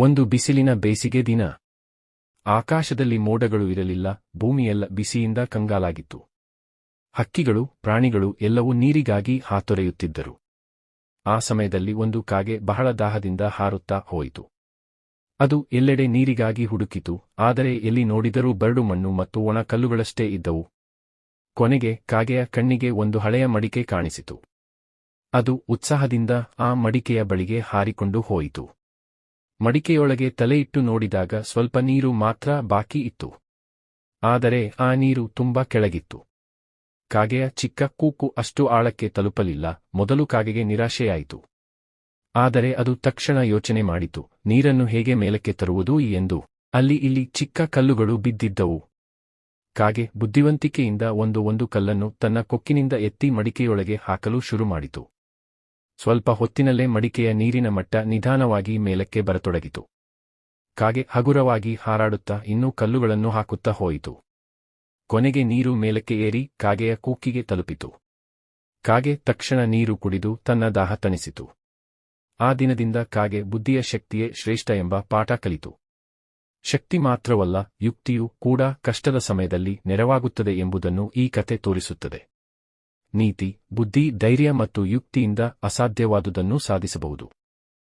ಒಂದು ಬಿಸಿಲಿನ ಬೇಸಿಗೆ ದಿನ. ಆಕಾಶದಲ್ಲಿ ಮೋಡಗಳು ಇರಲಿಲ್ಲ, ಭೂಮಿಯೆಲ್ಲ ಬಿಸಿಯಿಂದ ಕಂಗಾಲಾಗಿತ್ತು. ಹಕ್ಕಿಗಳು, ಪ್ರಾಣಿಗಳು ಎಲ್ಲವೂ ನೀರಿಗಾಗಿ ಹಾತೊರೆಯುತ್ತಿದ್ದರು. ಆ ಸಮಯದಲ್ಲಿ ಒಂದು ಕಾಗೆ ಬಹಳ ದಾಹದಿಂದ ಹಾರುತ್ತಾ ಹೋಯಿತು. ಅದು ಎಲ್ಲೆಡೆ ನೀರಿಗಾಗಿ ಹುಡುಕಿತು, ಆದರೆ ಎಲ್ಲಿ ನೋಡಿದರೂ ಬರಡು ಮಣ್ಣು ಮತ್ತು ಒಣ ಕಲ್ಲುಗಳಷ್ಟೇ ಇದ್ದವು. ಕೊನೆಗೆ ಕಾಗೆಯ ಕಣ್ಣಿಗೆ ಒಂದು ಹಳೆಯ ಮಡಿಕೆ ಕಾಣಿಸಿತು. ಅದು ಉತ್ಸಾಹದಿಂದ ಆ ಮಡಿಕೆಯ ಬಳಿಗೆ ಹಾರಿಕೊಂಡು ಹೋಯಿತು. ಮಡಿಕೆಯೊಳಗೆ ತಲೆಯಿಟ್ಟು ನೋಡಿದಾಗ ಸ್ವಲ್ಪ ನೀರು ಮಾತ್ರ ಬಾಕಿ ಇತ್ತು. ಆದರೆ ಆ ನೀರು ತುಂಬಾ ಕೆಳಗಿತ್ತು. ಕಾಗೆಯ ಚಿಕ್ಕ ಕೂಗು ಅಷ್ಟು ಆಳಕ್ಕೆ ತಲುಪಲಿಲ್ಲ. ಮೊದಲು ಕಾಗೆಗೆ ನಿರಾಶೆಯಾಯಿತು. ಆದರೆ ಅದು ತಕ್ಷಣ ಯೋಚನೆ ಮಾಡಿತು, ನೀರನ್ನು ಹೇಗೆ ಮೇಲಕ್ಕೆ ತರುವುದು ಎಂದು. ಅಲ್ಲಿ ಇಲ್ಲಿ ಚಿಕ್ಕ ಕಲ್ಲುಗಳು ಬಿದ್ದಿದ್ದವು. ಕಾಗೆ ಬುದ್ಧಿವಂತಿಕೆಯಿಂದ ಒಂದು ಕಲ್ಲನ್ನು ತನ್ನ ಕೊಕ್ಕಿನಿಂದ ಎತ್ತಿ ಮಡಿಕೆಯೊಳಗೆ ಹಾಕಲು ಶುರುಮಾಡಿತು. ಸ್ವಲ್ಪ ಹೊತ್ತಿನಲ್ಲೇ ಮಡಿಕೆಯ ನೀರಿನ ಮಟ್ಟ ನಿಧಾನವಾಗಿ ಮೇಲಕ್ಕೆ ಬರತೊಡಗಿತು. ಕಾಗೆ ಹಗುರವಾಗಿ ಹಾರಾಡುತ್ತಾ ಇನ್ನೂ ಕಲ್ಲುಗಳನ್ನು ಹಾಕುತ್ತಾ ಹೋಯಿತು. ಕೊನೆಗೆ ನೀರು ಮೇಲಕ್ಕೆ ಏರಿ ಕಾಗೆಯ ಕೊಕ್ಕಿಗೆ ತಲುಪಿತು. ಕಾಗೆ ತಕ್ಷಣ ನೀರು ಕುಡಿದು ತನ್ನ ದಾಹ ತಣಿಸಿತು. ಆ ದಿನದಿಂದ ಕಾಗೆ ಬುದ್ಧಿಯ ಶಕ್ತಿಯೇ ಶ್ರೇಷ್ಠ ಎಂಬ ಪಾಠ ಕಲಿತು. ಶಕ್ತಿ ಮಾತ್ರವಲ್ಲ, ಯುಕ್ತಿಯೂ ಕೂಡ ಕಷ್ಟದ ಸಮಯದಲ್ಲಿ ನೆರವಾಗುತ್ತದೆ ಎಂಬುದನ್ನು ಈ ಕತೆ ತೋರಿಸುತ್ತದೆ. ನೀತಿ, ಬುದ್ಧಿ, ಧೈರ್ಯ ಮತ್ತು ಯುಕ್ತಿಯಿಂದ ಅಸಾಧ್ಯವಾದುದನ್ನು ಸಾಧಿಸಬಹುದು.